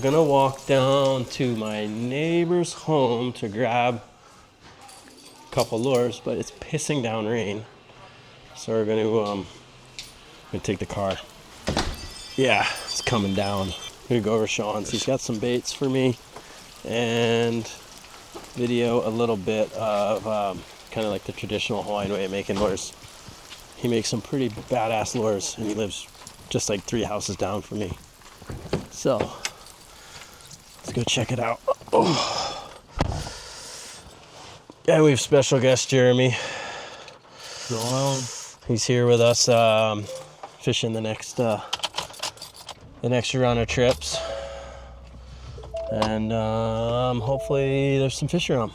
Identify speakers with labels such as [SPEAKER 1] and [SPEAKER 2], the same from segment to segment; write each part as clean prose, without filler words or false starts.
[SPEAKER 1] gonna walk down to my neighbor's home to grab a couple lures, but it's pissing down rain. So we're gonna take the car. Yeah, it's coming down. I'm gonna go over Sean's. He's got some baits for me and video a little bit of kind of like the traditional Hawaiian way of making lures. He makes some pretty badass lures, and he lives just like 3 houses down from me. So let's go check it out. Oh. Yeah, we have special guest Jeremy. He's here with us fishing the next run of trips, and hopefully there's some fish around.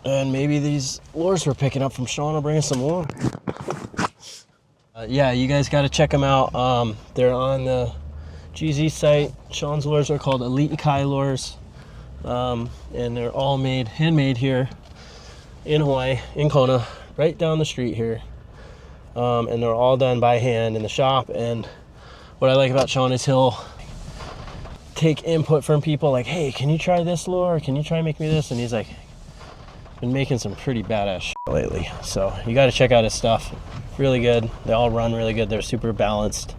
[SPEAKER 1] And maybe these lures we're picking up from Sean will bring us some more. Yeah, you guys got to check them out. They're on the GZ site. Sean's lures are called Elite Kai lures, and they're all handmade here in Hawaii, in Kona, right down the street here. And they're all done by hand in the shop. And what I like about Sean is he'll take input from people like, hey, can you try this lure? Can you try make me this? And he's like, been making some pretty badass shit lately. So you got to check out his stuff. Really good. They all run really good. They're super balanced.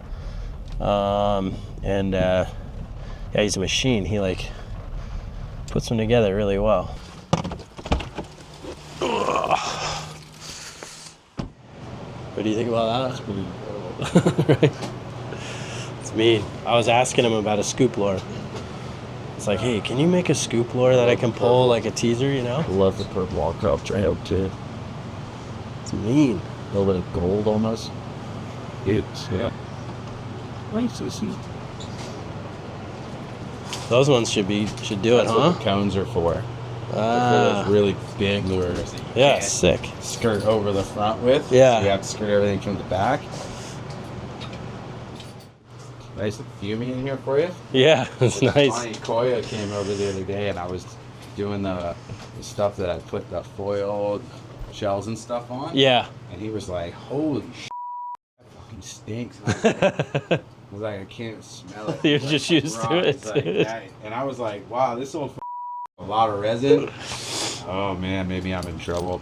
[SPEAKER 1] Yeah, he's a machine. He like puts them together really well. What do you think about that? That's pretty incredible. Right? It's mean. I was asking him about a scoop lure. It's like, hey, can you make a scoop lure that I can pull like a teaser, you know?
[SPEAKER 2] I love the purple wallcraft trail too.
[SPEAKER 1] It's mean.
[SPEAKER 2] A little bit of gold almost. It's, yeah. Nice to see.
[SPEAKER 1] Those ones should do it,
[SPEAKER 2] That's
[SPEAKER 1] huh?
[SPEAKER 2] what the cones are for. For those really big lures that you
[SPEAKER 1] Yeah,
[SPEAKER 2] can't
[SPEAKER 1] sick.
[SPEAKER 2] skirt over the front with.
[SPEAKER 1] Yeah.
[SPEAKER 2] So you have to skirt everything from the back. Nice and fuming in here for you.
[SPEAKER 1] Yeah, it's nice.
[SPEAKER 2] Funny, Koya came over the other day and I was doing the stuff that I put the foil shells and stuff on.
[SPEAKER 1] Yeah.
[SPEAKER 2] And he was like, holy shit, that fucking stinks. I was like, I can't smell it.
[SPEAKER 1] You're
[SPEAKER 2] like,
[SPEAKER 1] just used to it.
[SPEAKER 2] Like, and I was like, wow, this will a lot of resin. Oh man, maybe I'm in trouble.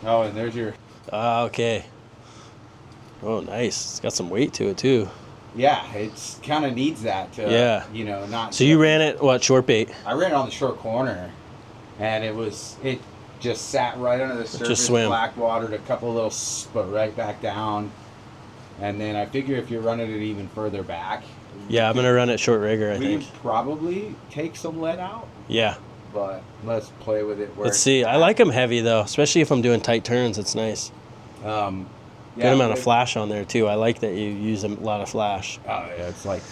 [SPEAKER 2] Oh, and there's your...
[SPEAKER 1] Okay. Oh, nice. It's got some weight to it too.
[SPEAKER 2] Yeah, it's kind of needs that to, you know, not...
[SPEAKER 1] So you ran it, what, short bait?
[SPEAKER 2] I ran it on the short corner, and it just sat right under the surface,
[SPEAKER 1] just swam.
[SPEAKER 2] black watered a couple little, but right back down. And then I figure if you're running it even further back...
[SPEAKER 1] Yeah, I'm going to run it short rigger, I think.
[SPEAKER 2] We probably take some lead out.
[SPEAKER 1] Yeah.
[SPEAKER 2] But let's play with it.
[SPEAKER 1] Let's see. I like them heavy, though, especially if I'm doing tight turns. It's nice. Good amount of flash on there, too. I like that you use a lot of flash.
[SPEAKER 2] Oh, yeah, it's like,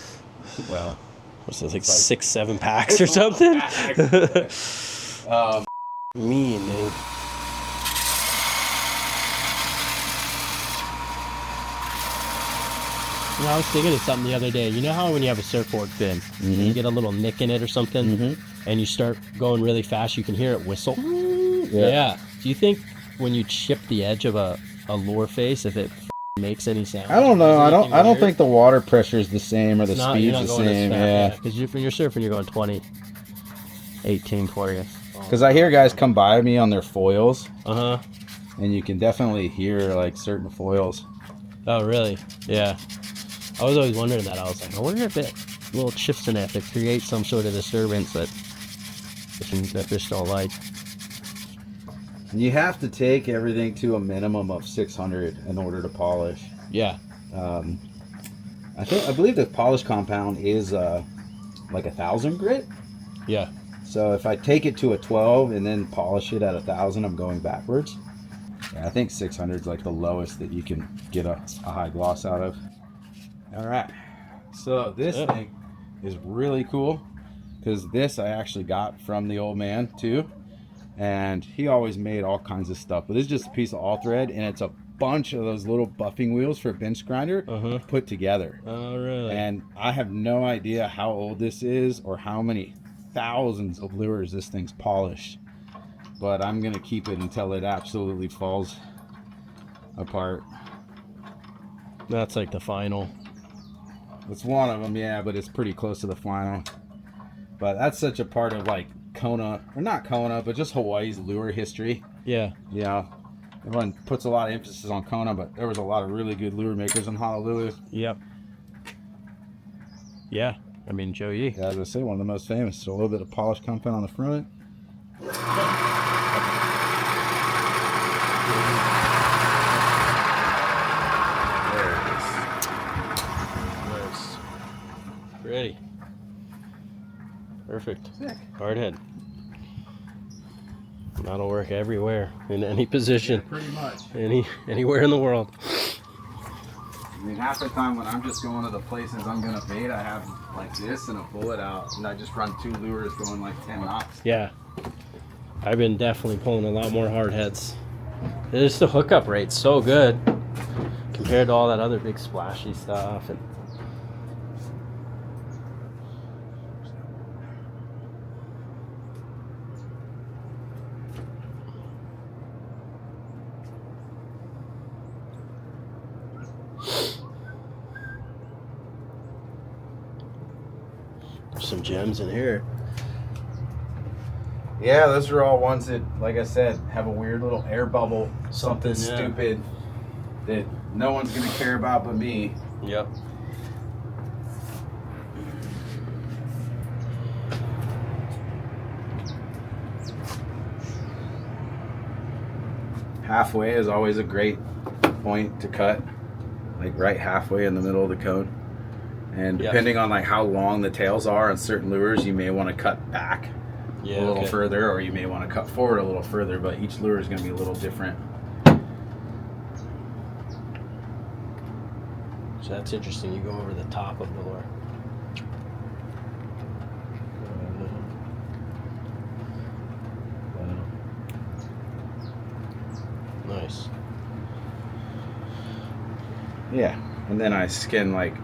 [SPEAKER 2] well...
[SPEAKER 1] What's this, like 6-7 packs or something? Mean, dude. You know, I was thinking of something the other day. You know how when you have a surfboard fin, you get a little nick in it or something, and you start going really fast, you can hear it whistle? Yeah. Do you think when you chip the edge of a lure face, if it makes any sound?
[SPEAKER 2] I don't know. I don't think the water pressure is the same or the speed's the same. Yeah.
[SPEAKER 1] Because when you're surfing, you're going 20, 18, 20.
[SPEAKER 2] Because I hear guys come by me on their foils.
[SPEAKER 1] Uh-huh.
[SPEAKER 2] And you can definitely hear like certain foils.
[SPEAKER 1] Oh, really? Yeah. I was always wondering that. I was like, I wonder if it little chips in it to create some sort of disturbance that the fish don't like.
[SPEAKER 2] You have to take everything to a minimum of 600 in order to polish.
[SPEAKER 1] Yeah.
[SPEAKER 2] I believe the polish compound is like 1,000 grit.
[SPEAKER 1] Yeah.
[SPEAKER 2] So if I take it to a 12 and then polish it at 1,000, I'm going backwards. Yeah, I think 600 is like the lowest that you can get a high gloss out of. All right. So this thing is really cool because this I actually got from the old man too. And he always made all kinds of stuff. But this is just a piece of all thread, and it's a bunch of those little buffing wheels for a bench grinder put together.
[SPEAKER 1] Oh, really?
[SPEAKER 2] And I have no idea how old this is or how many thousands of lures this thing's polished. But I'm going to keep it until it absolutely falls apart.
[SPEAKER 1] That's like the final.
[SPEAKER 2] It's one of them, yeah, but it's pretty close to the final. But that's such a part of like Kona, or not Kona, but just Hawaii's lure history.
[SPEAKER 1] Yeah.
[SPEAKER 2] You know, everyone puts a lot of emphasis on Kona, but there was a lot of really good lure makers in Honolulu.
[SPEAKER 1] Yep. Yeah. I mean, Joe Yee.
[SPEAKER 2] Yeah, as I say, one of the most famous. So a little bit of polished compound on the front. There it is.
[SPEAKER 1] Nice. Ready. Perfect.
[SPEAKER 2] Sick.
[SPEAKER 1] Hard head. That'll work everywhere, in any position.
[SPEAKER 2] Yeah, pretty much.
[SPEAKER 1] Anywhere in the world.
[SPEAKER 2] I mean, half the time when I'm just going to the places I'm going to bait, I have like this and a bullet out, and I just run 2 lures going like 10 knots.
[SPEAKER 1] Yeah. I've been definitely pulling a lot more hard heads. Just the hookup rate's so good compared to all that other big splashy stuff. And there's some gems in here.
[SPEAKER 2] Yeah, those are all ones that, like I said, have a weird little air bubble, something
[SPEAKER 1] Yeah.
[SPEAKER 2] stupid that no one's going to care about but me.
[SPEAKER 1] Yep.
[SPEAKER 2] Halfway is always a great point to cut, like right halfway in the middle of the cone. And
[SPEAKER 1] Yep.
[SPEAKER 2] depending on like how long the tails are on certain lures, you may want to cut back
[SPEAKER 1] Yeah,
[SPEAKER 2] a little
[SPEAKER 1] okay.
[SPEAKER 2] further, or you may want to cut forward a little further, but each lure is going to be a little different.
[SPEAKER 1] So that's interesting. You go over the top of the lure. Wow. Nice.
[SPEAKER 2] Yeah, and then I skin, like,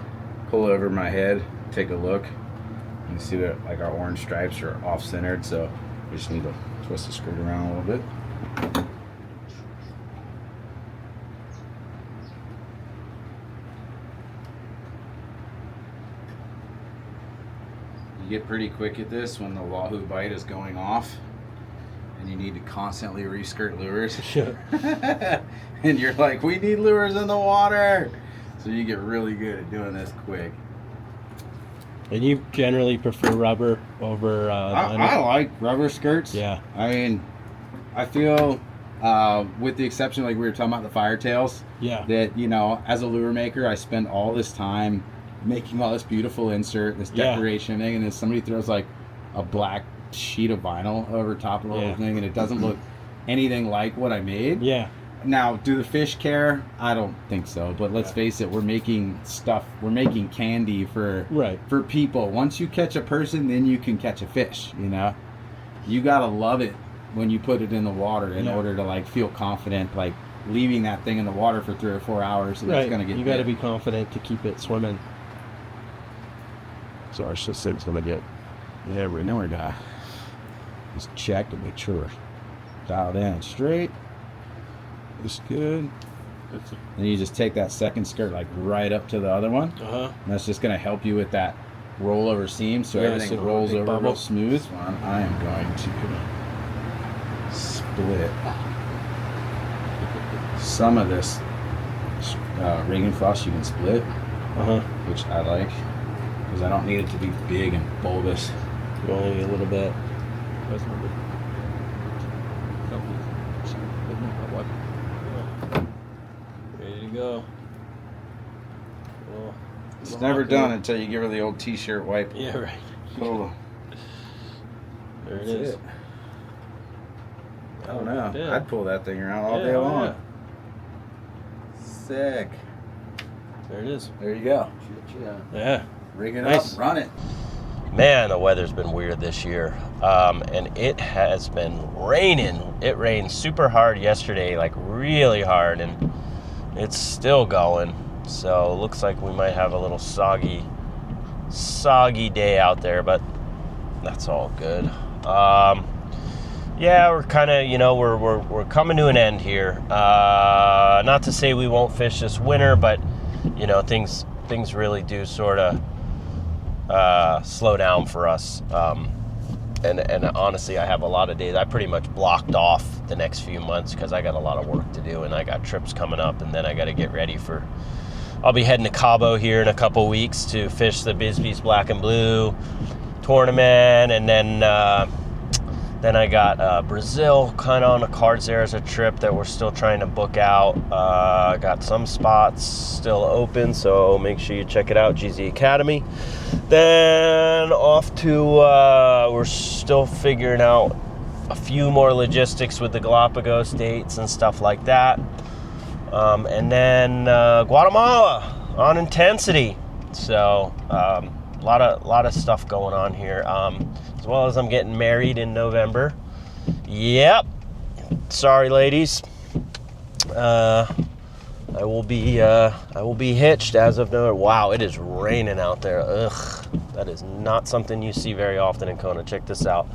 [SPEAKER 2] pull over my head, take a look, and you see that like our orange stripes are off-centered, so we just need to twist the skirt around a little bit. You get pretty quick at this when the wahoo bite is going off, and you need to constantly reskirt lures. And you're like, we need lures in the water. So you get really good at doing this quick.
[SPEAKER 1] And you generally prefer rubber over
[SPEAKER 2] I like rubber skirts.
[SPEAKER 1] Yeah.
[SPEAKER 2] I mean, I feel, with the exception, like we were talking about the firetails,
[SPEAKER 1] Yeah.
[SPEAKER 2] that, you know, as a lure maker, I spend all this time making all this beautiful insert, this
[SPEAKER 1] Yeah.
[SPEAKER 2] decoration thing, and then somebody throws like a black sheet of vinyl over top of the
[SPEAKER 1] Yeah.
[SPEAKER 2] whole thing, and it doesn't look anything like what I made.
[SPEAKER 1] Yeah.
[SPEAKER 2] Now, do the fish care? I don't think so. But let's face it, we're making stuff. We're making candy for people. Once you catch a person, then you can catch a fish. You know, you gotta love it when you put it in the water in order to like feel confident, like leaving that thing in the water for 3 or 4 hours, and it's gonna get.
[SPEAKER 1] You got to be confident to keep it swimming.
[SPEAKER 2] So our system's gonna get. Yeah, now we got. Just check to make sure we're dialed in and straight. It's good. Then you just take that second skirt like right up to the other one. And that's just going to help you with that rollover seam, so everything rolls over real smooth. I am going to split some of this rigging floss. You can split, which I like, because I don't need it to be big and bulbous.
[SPEAKER 1] You only need a little bit. Ready to go. Well,
[SPEAKER 2] It's never done until you give her the old t-shirt wipe.
[SPEAKER 1] Yeah, right.
[SPEAKER 2] Oh,
[SPEAKER 1] There it
[SPEAKER 2] that's
[SPEAKER 1] is.
[SPEAKER 2] it. I don't know.
[SPEAKER 1] Yeah.
[SPEAKER 2] I'd pull that thing around all day
[SPEAKER 1] Yeah,
[SPEAKER 2] long.
[SPEAKER 1] yeah.
[SPEAKER 2] Sick.
[SPEAKER 1] There it is.
[SPEAKER 2] There you go.
[SPEAKER 1] Yeah.
[SPEAKER 2] Rig it
[SPEAKER 1] Nice.
[SPEAKER 2] up, run it.
[SPEAKER 1] Man, the weather's been weird this year. And it has been raining. It rained super hard yesterday, like really hard, and it's still going. So it looks like we might have a little soggy day out there, but that's all good. Yeah, we're kind of, we're coming to an end here. Not to say we won't fish this winter, but things things really do sort of slow down for us. And honestly, I have a lot of days. I pretty much blocked off the next few months because I got a lot of work to do, and I got trips coming up, and then I got to get ready for. I'll be heading to Cabo here in a couple weeks to fish the Bisbee's Black and Blue tournament, and then I got Brazil kind of on the cards there as a trip that we're still trying to book out. Got some spots still open, so make sure you check it out, GZ Academy. Then off to, we're still figuring out a few more logistics with the Galapagos dates and stuff like that. And then Guatemala on Intensity. So a lot of stuff going on here. As well as I'm getting married in November. Yep. Sorry, ladies. I will be hitched as of November. Wow, it is raining out there. Ugh, that is not something you see very often in Kona. Check this out.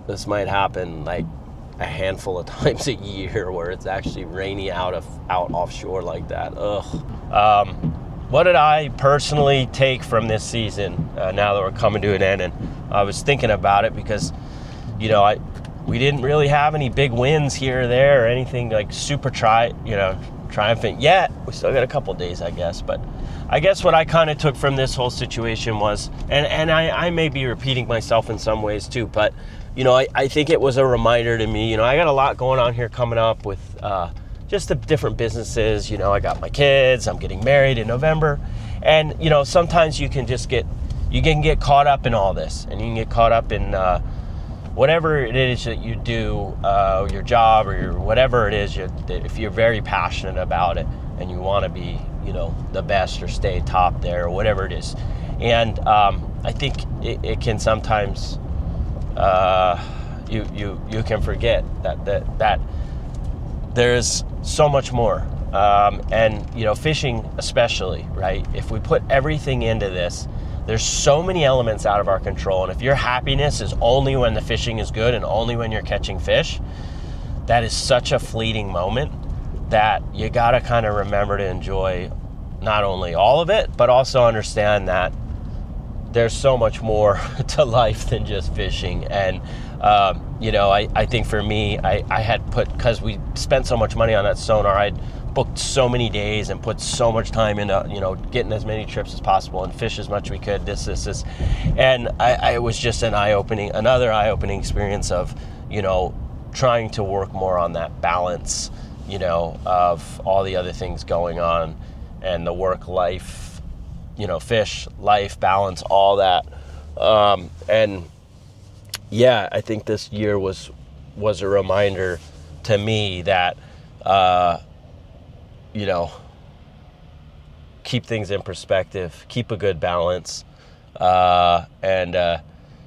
[SPEAKER 1] This might happen like a handful of times a year where it's actually rainy out offshore like that. Ugh. What did I personally take from this season now that we're coming to an end? And I was thinking about it because, we didn't really have any big wins here or there or anything like super triumphant yet. We still got a couple days, I guess. But I guess what I kind of took from this whole situation was, and I may be repeating myself in some ways too, but, I think it was a reminder to me, I got a lot going on here coming up with just the different businesses. I got my kids, I'm getting married in November. And, sometimes you can get caught up in all this, and you can get caught up in whatever it is that you do, your job or whatever it is, if you're very passionate about it and you want to be, the best or stay top there or whatever it is. And I think it can sometimes, you can forget that there's so much more. And, fishing especially, right? If we put everything into this, there's so many elements out of our control. And if your happiness is only when the fishing is good and only when you're catching fish, that is such a fleeting moment that you got to kind of remember to enjoy not only all of it, but also understand that there's so much more to life than just fishing. And, I think for me, I had because we spent so much money on that sonar, I'd booked so many days and put so much time into, getting as many trips as possible and fish as much as we could, this. And it was just another eye-opening experience of, trying to work more on that balance, of all the other things going on and the work life, fish, life, balance, all that. And yeah, I think this year was a reminder to me that, keep things in perspective, keep a good balance. And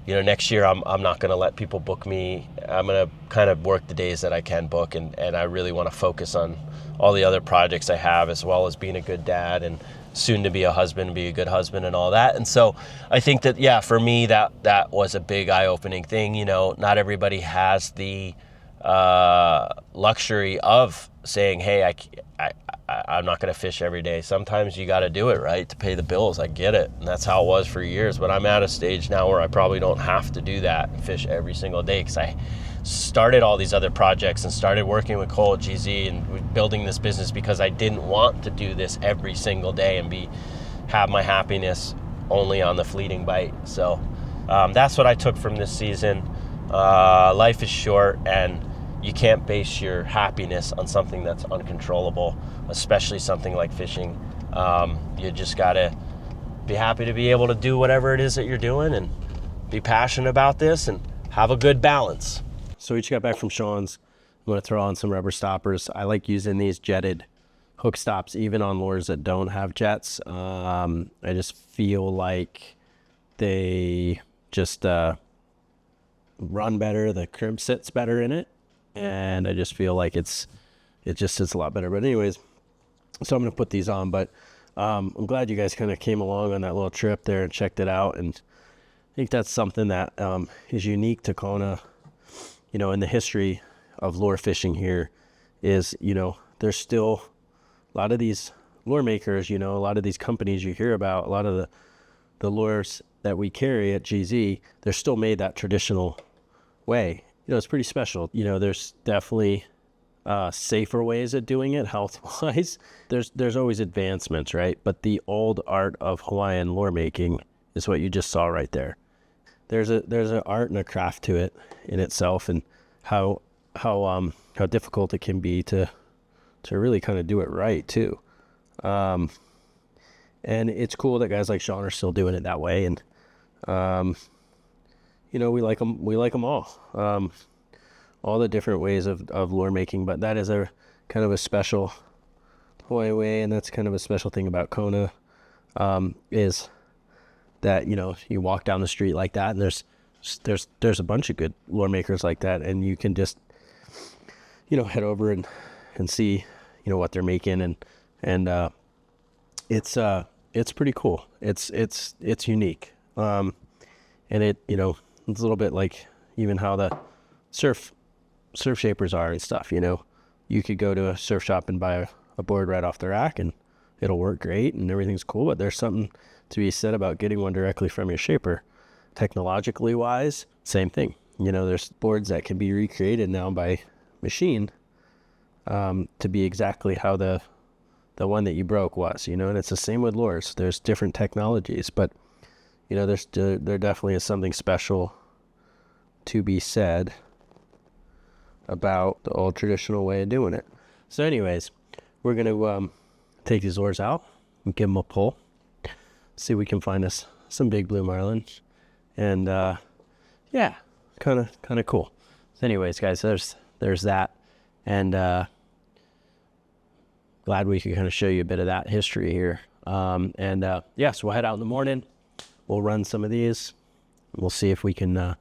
[SPEAKER 1] next year I'm not going to let people book me. I'm going to kind of work the days that I can book. And I really want to focus on all the other projects I have, as well as being a good dad and soon to be a husband, be a good husband and all that. And so I think that, yeah, for me, that was a big eye-opening thing. Not everybody has the luxury of saying, hey, I'm not going to fish every day. Sometimes you got to do it, right, to pay the bills. I get it. And that's how it was for years. But I'm at a stage now where I probably don't have to do that and fish every single day, because I started all these other projects and started working with Cole at GZ and building this business because I didn't want to do this every single day and have my happiness only on the fleeting bite. So that's what I took from this season. Life is short, and you can't base your happiness on something that's uncontrollable, especially something like fishing. You just gotta be happy to be able to do whatever it is that you're doing and be passionate about this and have a good balance. So we just got back from Sean's. I'm gonna throw on some rubber stoppers. I like using these jetted hook stops even on lures that don't have jets. I just feel like they just run better. The crimp sits better in it, and I just feel like it just sits a lot better. But anyways, so I'm gonna put these on. But I'm glad you guys kind of came along on that little trip there and checked it out. And I think that's something that is unique to Kona. In the history of lure fishing here is, there's still a lot of these lure makers, you know, a lot of these companies you hear about, a lot of the lures that we carry at GZ, they're still made that traditional way. You know, it's pretty special. You know, there's definitely safer ways of doing it health-wise. There's always advancements, right? But the old art of Hawaiian lure making is what you just saw right there. There's an art and a craft to it in itself, and how difficult it can be to really kind of do it right too. And it's cool that guys like Sean are still doing it that way. And you know, we like them all the different ways of lure making. But that is a kind of a special Hawaii way, and that's kind of a special thing about Kona, is that, you know, you walk down the street like that, and there's a bunch of good lure makers like that, and you can just, you know, head over and see, you know, what they're making, and it's pretty cool. It's unique, and it, you know, it's a little bit like even how the surf shapers are and stuff. You know, you could go to a surf shop and buy a board right off the rack, and it'll work great and everything's cool, but there's something to be said about getting one directly from your shaper. Technologically wise, same thing. You know, there's boards that can be recreated now by machine to be exactly how the one that you broke was, you know. And it's the same with lures. There's different technologies, but, you know, there definitely is something special to be said about the old traditional way of doing it. So anyways, we're going to take these lures out and give them a pull, see if we can find us some big blue marlin, and yeah, kind of cool. So anyways, guys, there's that, and glad we could kind of show you a bit of that history here. Yeah, so we'll head out in the morning, we'll run some of these, we'll see if we can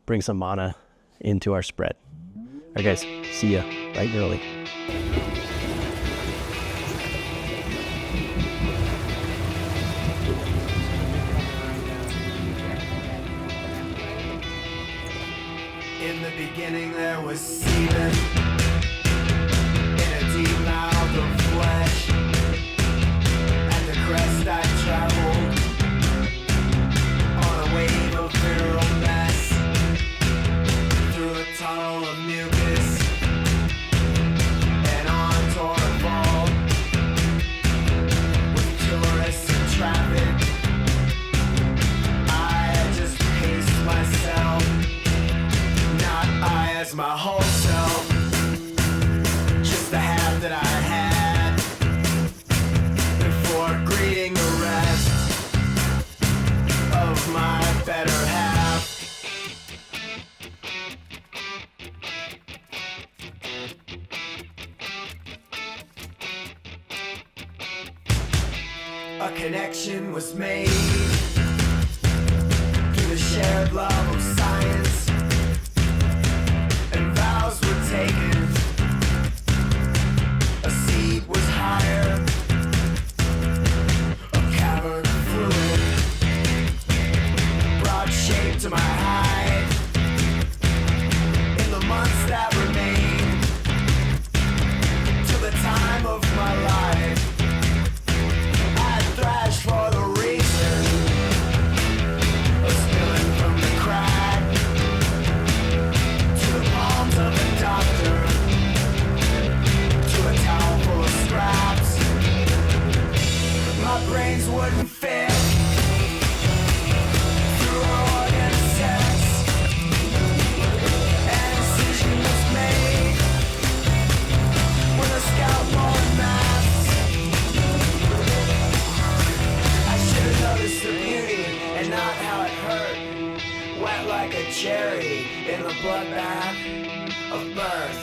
[SPEAKER 1] bring some mana into our spread. All right, guys, see ya bright and early.
[SPEAKER 3] In the beginning there was semen in a deep mouth of flesh, and the crest I traveled on a wave of virile mess, through a tunnel of mucus and on toward a vault with tourists and traffic. I had just paced myself, I as my whole self, just the half that I had, before greeting the rest of my better half. A connection was made through the shared love of science. Vows were taken, a seed was higher, a cavern of fluid brought shape to my hide. In the months that remained till the time of my life, I thrashed for the reason of spilling from the crack to the palms of a doctor, to a towel full of scraps. My brains wouldn't fit through organ sets. An incision was made with a scalpel and mask. I should have noticed the beauty and not how it hurt. Wet like a cherry in the bloodbath of birth.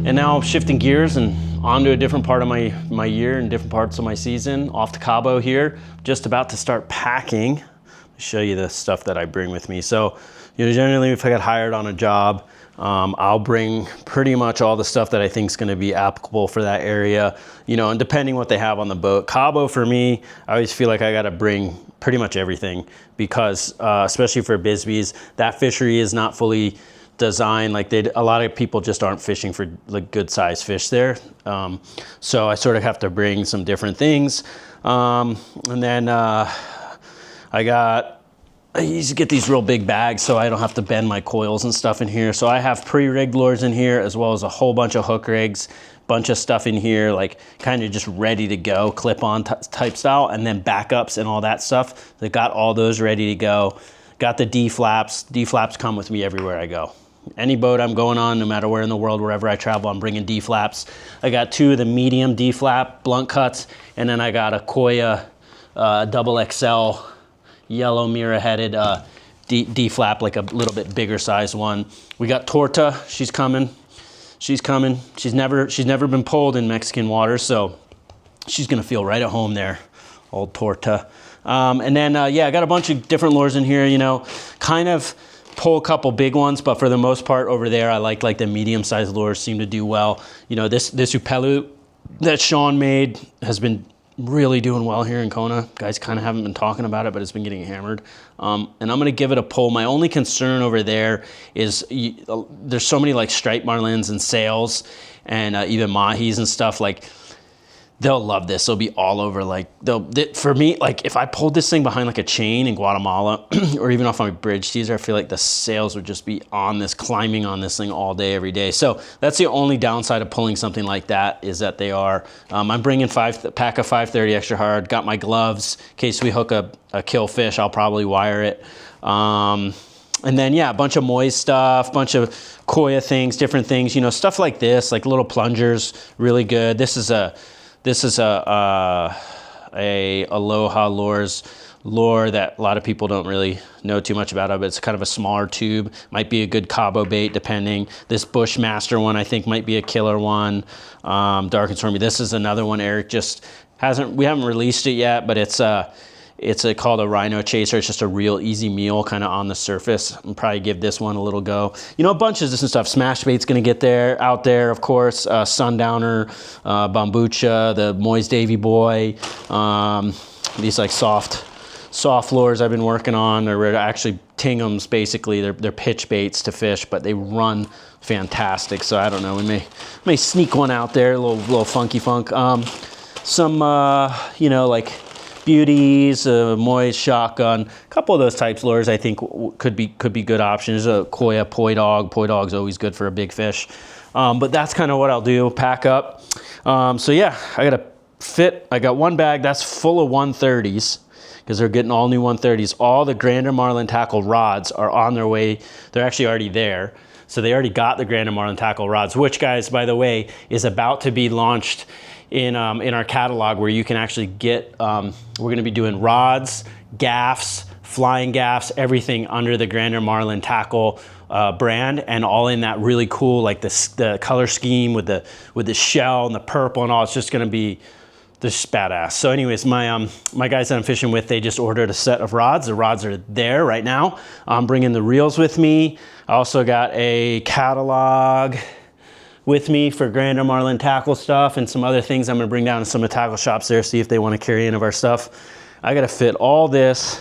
[SPEAKER 1] And now I'm shifting gears and onto a different part of my year and different parts of my season, off to Cabo here. Just about to start packing. Let me show you the stuff that I bring with me. So, generally if I get hired on a job, I'll bring pretty much all the stuff that I think is going to be applicable for that area, and depending what they have on the boat. Cabo, for me, I always feel like I got to bring pretty much everything because, especially for Bisbees, that fishery is not fully designed. Like a lot of people just aren't fishing for like good sized fish there. So I sort of have to bring some different things. And then I used to get these real big bags so I don't have to bend my coils and stuff in here. So I have pre-rigged lures in here as well as a whole bunch of hook rigs, bunch of stuff in here, like kind of just ready to go, clip-on type style, and then backups and all that stuff. They got all those ready to go. Got the D-flaps. D-flaps come with me everywhere I go. Any boat I'm going on, no matter where in the world, wherever I travel, I'm bringing D-flaps. I got 2 of the medium D-flap blunt cuts, and then I got a Koya double XL yellow mirror-headed D-flap, like a little bit bigger size one. We got Torta. She's coming. She's coming. She's never been pulled in Mexican waters, so she's gonna feel right at home there, old Torta. And then I got a bunch of different lures in here. Kind of pull a couple big ones, but for the most part over there, I like the medium-sized lures seem to do well. This Upelu that Sean made has been really doing well here in Kona. Guys kind of haven't been talking about it, but it's been getting hammered. And I'm going to give it a pull. My only concern over there is there's so many like striped marlins and sails and even mahis and stuff. Like they'll love this. They'll be all over. Like for me, like if I pulled this thing behind like a chain in Guatemala or even off my bridge teaser, I feel like the sails would just be on this, climbing on this thing all day, every day. So that's the only downside of pulling something like that, is that they are, I'm bringing a pack of 530 extra hard, got my gloves in case we hook a kill fish. I'll probably wire it. And then, a bunch of moist stuff, bunch of Koya things, different things, stuff like this, like little plungers, really good. This is a Aloha Lures lure that a lot of people don't really know too much about, but it's kind of a smaller tube. Might be a good Cabo bait, depending. This Bushmaster one, I think, might be a killer one. Dark and Stormy. This is another one Eric just we haven't released it yet, but it's called a Rhino Chaser. It's just a real easy meal kind of on the surface. I'll probably give this one a little go. A bunch of different stuff. Smash Bait's gonna get out there, of course. Sundowner, Bambucha, the Moy's Davy Boy. These like soft lures I've been working on. They're actually Tingham's, basically. They're pitch baits to fish, but they run fantastic. So I don't know, we may sneak one out there, a little funky funk. Some, like Beauties, Moy's Shotgun, a couple of those types lures I think could be good options. A Koya Poi Dog. Poi Dog's always good for a big fish. But that's kind of what I'll do, pack up. I got one bag that's full of 130s, because they're getting all new 130s. All the Grander Marlin tackle rods are on their way. They're actually already there. So they already got the Grander Marlin tackle rods, which, guys, by the way, is about to be launched in our catalog, where you can actually get, we're gonna be doing rods, gaffs, flying gaffs, everything under the Grander Marlin tackle brand, and all in that really cool, like the color scheme with the shell and the purple and all. It's just gonna be just badass. So anyways, my guys that I'm fishing with, they just ordered a set of rods. The rods are there right now. I'm bringing the reels with me. I also got a catalog with me for Grander Marlin tackle stuff and some other things I'm gonna bring down to some of the tackle shops there, see if they wanna carry any of our stuff. I gotta fit all this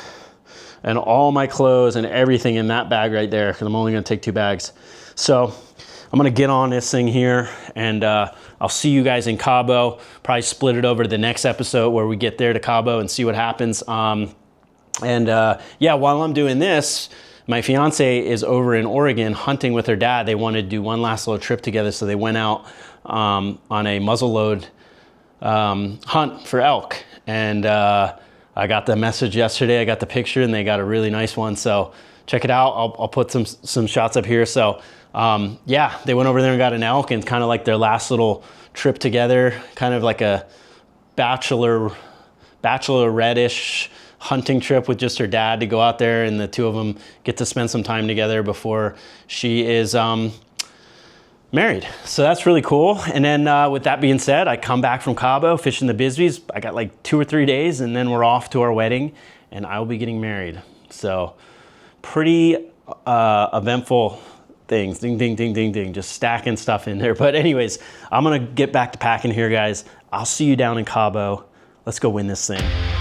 [SPEAKER 1] and all my clothes and everything in that bag right there, because I'm only gonna take 2 bags. So I'm gonna get on this thing here, and I'll see you guys in Cabo. Probably split it over to the next episode where we get there to Cabo and see what happens. While I'm doing this, my fiance is over in Oregon hunting with her dad. They wanted to do one last little trip together, so they went out on a muzzleload hunt for elk. And I got the message yesterday, I got the picture, and they got a really nice one. So check it out. I'll put some shots up here. So they went over there and got an elk, and kind of like their last little trip together, kind of like a bachelorette-ish hunting trip with just her dad, to go out there and the two of them get to spend some time together before she is married. So that's really cool. And then with that being said, I come back from Cabo, fishing the Bisbees. I got like 2 or 3 days, and then we're off to our wedding, and I will be getting married. So pretty eventful things. Ding, ding, ding, ding, ding. Just stacking stuff in there. But anyways, I'm gonna get back to packing here, guys. I'll see you down in Cabo. Let's go win this thing.